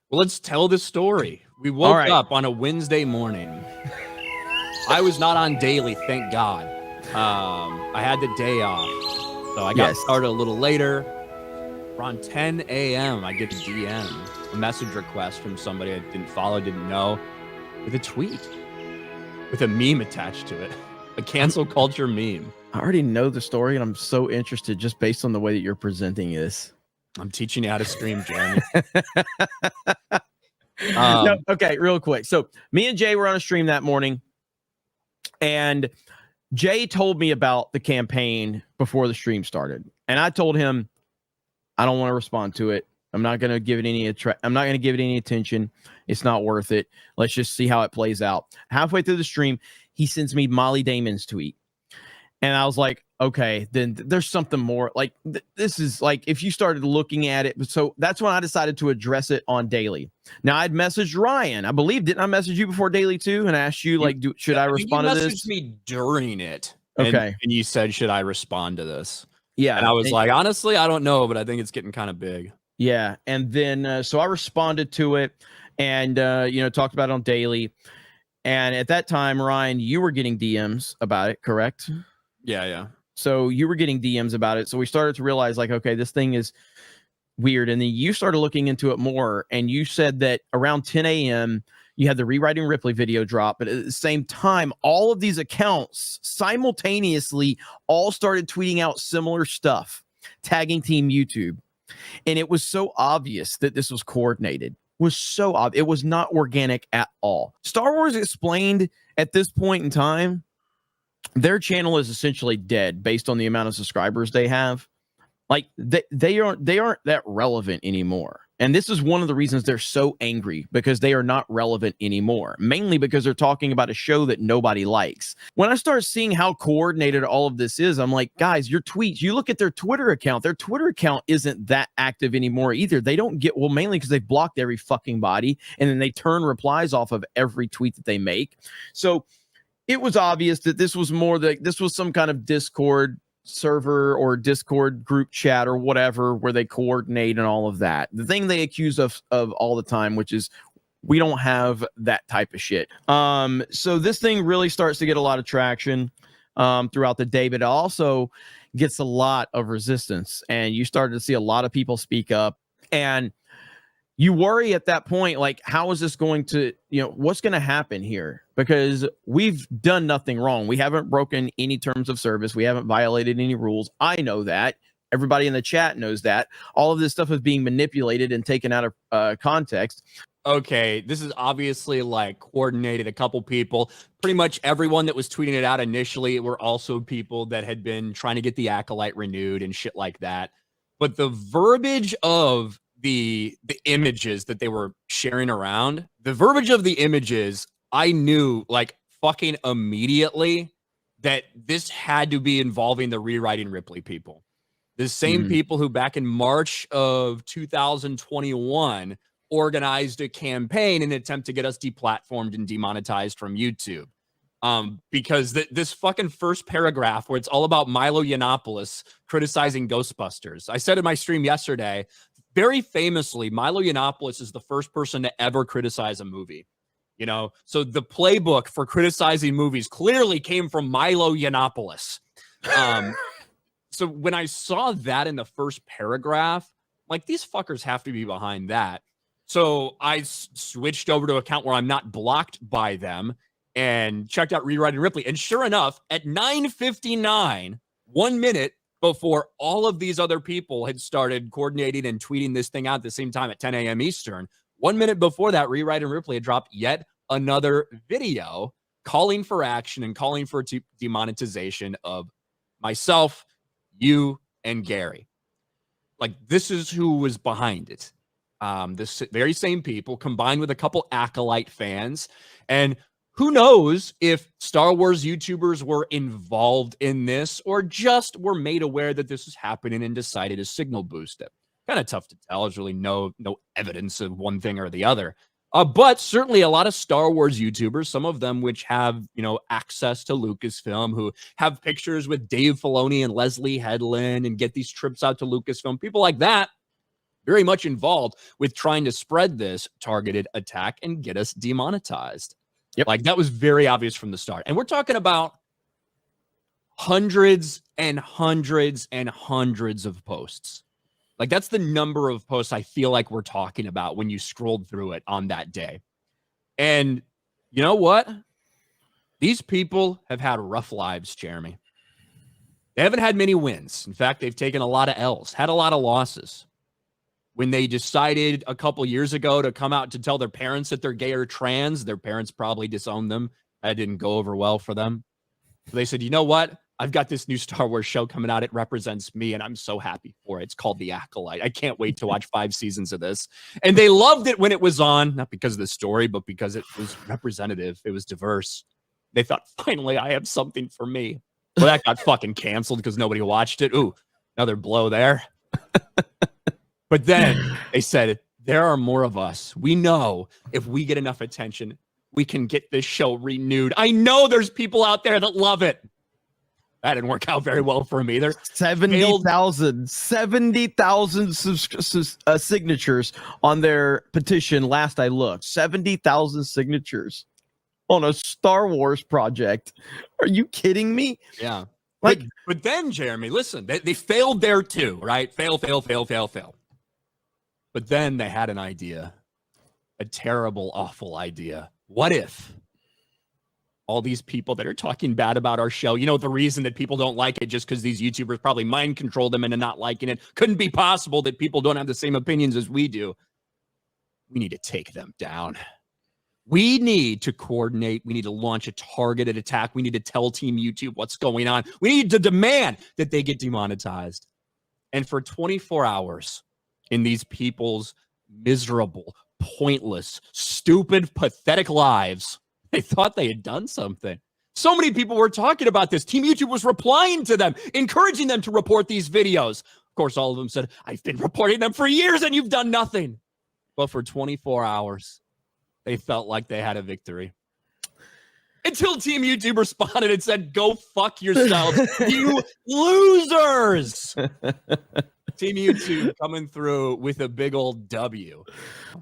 Well, let's tell the story. We All woke right. up on a Wednesday morning. I was not on daily, thank God. I had the day off, so I got started a little later. Around 10 a.m., I get a DM, a message request from somebody I didn't follow, didn't know, with a tweet, with a meme attached to it, a cancel culture meme. I already know the story, and I'm so interested just based on the way that you're presenting this. I'm teaching you how to stream, Jeremy. No, okay, real quick. So me and Jay were on a stream that morning, and Jay told me about the campaign before the stream started, and I told him I don't want to respond to it. I'm not going to give it any attention. It's not worth it. Let's just see how it plays out. Halfway through the stream, he sends me Molly Damon's tweet. And I was like, okay, then there's something more. Like, this is like, if you started looking at it. So that's when I decided to address it on daily. Now, I'd messaged Ryan. I believe, didn't I message you before daily too? And asked you, like, should I respond to this? You messaged me during it. Okay. And you said, should I respond to this? Yeah. And I was like, honestly, I don't know, but I think it's getting kind of big. Yeah. And then, so I responded to it and, talked about it on daily. And at that time, Ryan, you were getting DMs about it, correct? Yeah. So you were getting DMs about it. So we started to realize, like, okay, this thing is weird. And then you started looking into it more. And you said that around 10 a.m., you had the Rewriting Ripley video drop. But at the same time, all of these accounts simultaneously all started tweeting out similar stuff, tagging Team YouTube. And it was so obvious that this was coordinated. Was so obvious. It was not organic at all. Star Wars Explained at this point in time, their channel is essentially dead based on the amount of subscribers they have. Like they aren't that relevant anymore. And this is one of the reasons they're so angry, because they are not relevant anymore, mainly because they're talking about a show that nobody likes. When I start seeing how coordinated all of this is, I'm like, guys, your tweets, you look at their Twitter account isn't that active anymore either. They don't get, well, mainly because they've blocked every fucking body, and then they turn replies off of every tweet that they make. So it was obvious that this was some kind of Discord server or Discord group chat or whatever, where they coordinate and all of that. The thing they accuse us of all the time, which is we don't have that type of shit. So this thing really starts to get a lot of traction throughout the day, but it also gets a lot of resistance, and you started to see a lot of people speak up, and you worry at that point, like, how is this going to, what's going to happen here? Because we've done nothing wrong. We haven't broken any terms of service. We haven't violated any rules. I know that. Everybody in the chat knows that. All of this stuff is being manipulated and taken out of context. Okay, this is obviously like coordinated. A couple people, pretty much everyone that was tweeting it out initially were also people that had been trying to get the Acolyte renewed and shit like that. But the verbiage of the images that they were sharing around, the verbiage of the images, I knew like fucking immediately that this had to be involving the Rewriting Ripley people. The same people who back in March of 2021 organized a campaign in an attempt to get us deplatformed and demonetized from YouTube. Because this fucking first paragraph where it's all about Milo Yiannopoulos criticizing Ghostbusters. I said in my stream yesterday, very famously, Milo Yiannopoulos is the first person to ever criticize a movie. So the playbook for criticizing movies clearly came from Milo Yiannopoulos. So when I saw that in the first paragraph, like, these fuckers have to be behind that. So I switched over to an account where I'm not blocked by them and checked out Rewriting Ripley. And sure enough, at 9:59, 1 minute before all of these other people had started coordinating and tweeting this thing out at the same time at 10 a.m. Eastern, 1 minute before that, Rewriting Ripley had dropped yet another video calling for action and calling for demonetization of myself, you, and Gary. Like, this is who was behind it. This very same people combined with a couple Acolyte fans. And who knows if Star Wars YouTubers were involved in this or just were made aware that this was happening and decided to signal boost it. Kind of tough to tell. There's really no evidence of one thing or the other. But certainly a lot of Star Wars YouTubers, some of them which have, access to Lucasfilm, who have pictures with Dave Filoni and Leslie Headland and get these trips out to Lucasfilm, people like that, very much involved with trying to spread this targeted attack and get us demonetized. Yep. Like, that was very obvious from the start. And we're talking about hundreds and hundreds and hundreds of posts. Like, that's the number of posts I feel like we're talking about when you scrolled through it on that day. And you know what? These people have had rough lives, Jeremy. They haven't had many wins. In fact, they've taken a lot of L's, had a lot of losses. When they decided a couple years ago to come out to tell their parents that they're gay or trans, their parents probably disowned them. That didn't go over well for them. So they said, you know what? I've got this new Star Wars show coming out. It represents me, and I'm so happy for it. It's called The Acolyte. I can't wait to watch 5 seasons of this. And they loved it when it was on, not because of the story, but because it was representative. It was diverse. They thought, finally, I have something for me. Well, that got fucking canceled because nobody watched it. Ooh, another blow there. But then they said, there are more of us. We know if we get enough attention, we can get this show renewed. I know there's people out there that love it. That didn't work out very well for them either. 70,000 signatures on their petition. Last I looked, 70,000 signatures on a Star Wars project. Are you kidding me? Yeah. Like, but then, Jeremy, listen, they failed there too, right? Fail. But then they had an idea, a terrible, awful idea. What if all these people that are talking bad about our show, you know, the reason that people don't like it just because these YouTubers probably mind control them into not liking it. Couldn't be possible that people don't have the same opinions as we do. We need to take them down. We need to coordinate. We need to launch a targeted attack. We need to tell Team YouTube what's going on. We need to demand that they get demonetized. And for 24 hours in these people's miserable, pointless, stupid, pathetic lives, they thought they had done something. So many people were talking about this. Team YouTube was replying to them, encouraging them to report these videos. Of course, all of them said, I've been reporting them for years and you've done nothing. But for 24 hours, they felt like they had a victory. Until Team YouTube responded and said, go fuck yourselves, you losers. Team YouTube coming through with a big old W.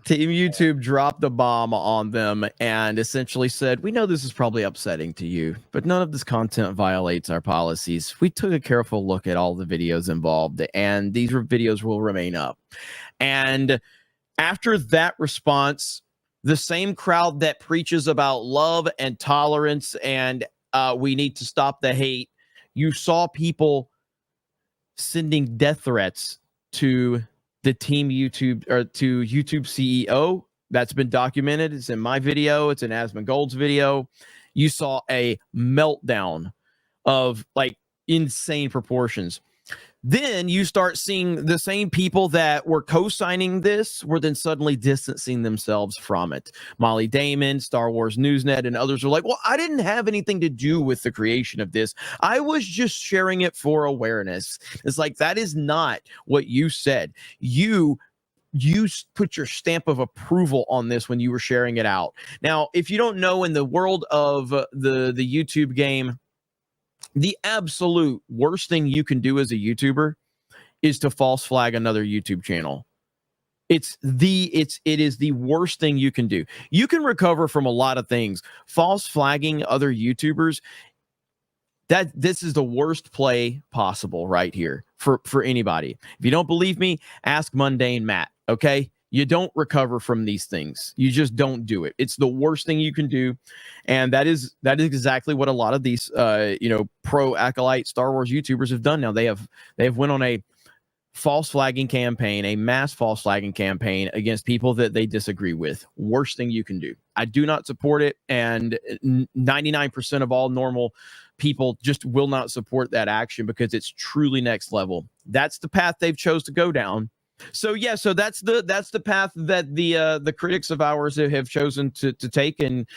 Team YouTube dropped the bomb on them and essentially said, we know this is probably upsetting to you, but none of this content violates our policies. We took a careful look at all the videos involved, and these videos will remain up. And after that response, the same crowd that preaches about love and tolerance and we need to stop the hate, you saw people sending death threats to the Team YouTube or to YouTube CEO. That's been documented. It's in my video. It's in Asmongold's video. You saw a meltdown of like insane proportions. Then you start seeing the same people that were co-signing this were then suddenly distancing themselves from it. Molly Damon, Star Wars Newsnet, and others are like, well, I didn't have anything to do with the creation of this. I was just sharing it for awareness. It's like, that is not what you said. You put your stamp of approval on this when you were sharing it out. Now, if you don't know, in the world of the YouTube game, the absolute worst thing you can do as a YouTuber is to false flag another YouTube channel. It is the worst thing you can do. You can recover from a lot of things. False flagging other YouTubers, this is the worst play possible right here for anybody. If you don't believe me, ask Mundane Matt, okay? You don't recover from these things. You just don't do it. It's the worst thing you can do. And that is exactly what a lot of these pro acolyte Star Wars YouTubers have done now. They have went on a false flagging campaign, a mass false flagging campaign against people that they disagree with. Worst thing you can do. I do not support it, and 99% of all normal people just will not support that action because it's truly next level. That's the path they've chose to go down. So yeah, so that's the path that the critics of ours have chosen to take, and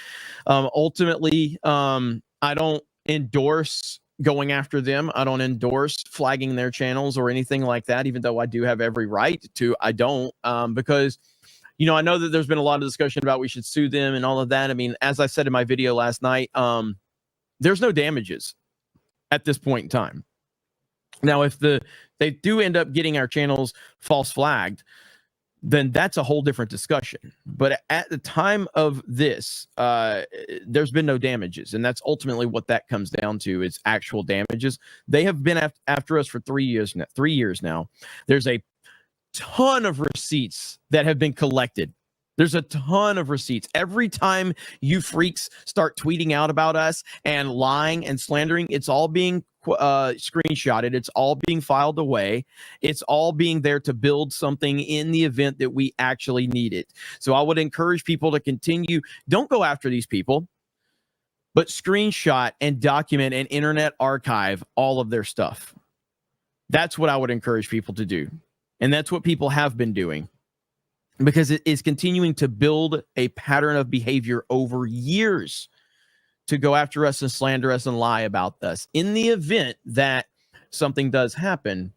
ultimately, I don't endorse going after them. I don't endorse flagging their channels or anything like that, even though I do have every right to. I don't, because I know that there's been a lot of discussion about we should sue them and all of that. I mean, as I said in my video last night, there's no damages at this point in time. Now, if they do end up getting our channels false flagged, then that's a whole different discussion. But at the time of this, there's been no damages, and that's ultimately what that comes down to, is actual damages. They have been after us for 3 years now. 3 years now. There's a ton of receipts that have been collected. There's a ton of receipts. Every time you freaks start tweeting out about us and lying and slandering, it's all being screenshotted. It's all being filed away. It's all being there to build something in the event that we actually need it. So I would encourage people to continue. Don't go after these people, but screenshot and document and internet archive all of their stuff. That's what I would encourage people to do. And that's what people have been doing, because it is continuing to build a pattern of behavior over years to go after us and slander us and lie about us. In the event that something does happen,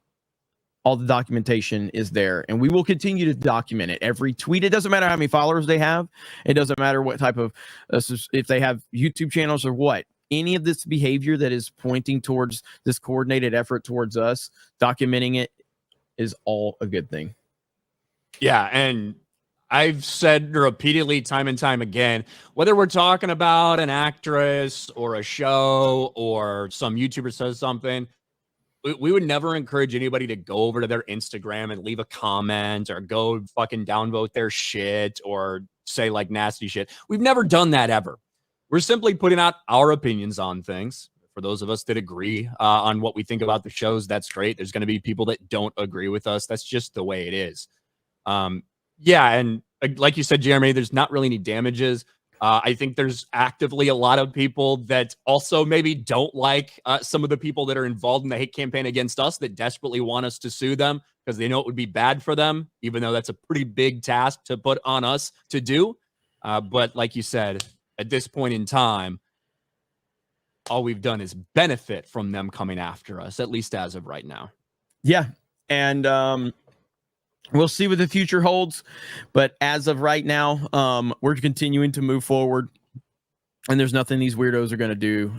all the documentation is there, and we will continue to document it. Every tweet, it doesn't matter how many followers they have. It doesn't matter what type of, if they have YouTube channels or what. Any of this behavior that is pointing towards this coordinated effort towards us, documenting it is all a good thing. Yeah, and I've said repeatedly, time and time again, whether we're talking about an actress or a show or some YouTuber says something, we would never encourage anybody to go over to their Instagram and leave a comment or go fucking downvote their shit or say like nasty shit. We've never done that ever. We're simply putting out our opinions on things. For those of us that agree on what we think about the shows, that's great. There's going to be people that don't agree with us. That's just the way it is. Yeah, and like you said, Jeremy, there's not really any damages. I think there's actively a lot of people that also maybe don't like some of the people that are involved in the hate campaign against us, that desperately want us to sue them because they know it would be bad for them, even though that's a pretty big task to put on us to do. But like you said, at this point in time, all we've done is benefit from them coming after us, at least as of right now. Yeah, and we'll see what the future holds. But as of right now, we're continuing to move forward, and there's nothing these weirdos are going to do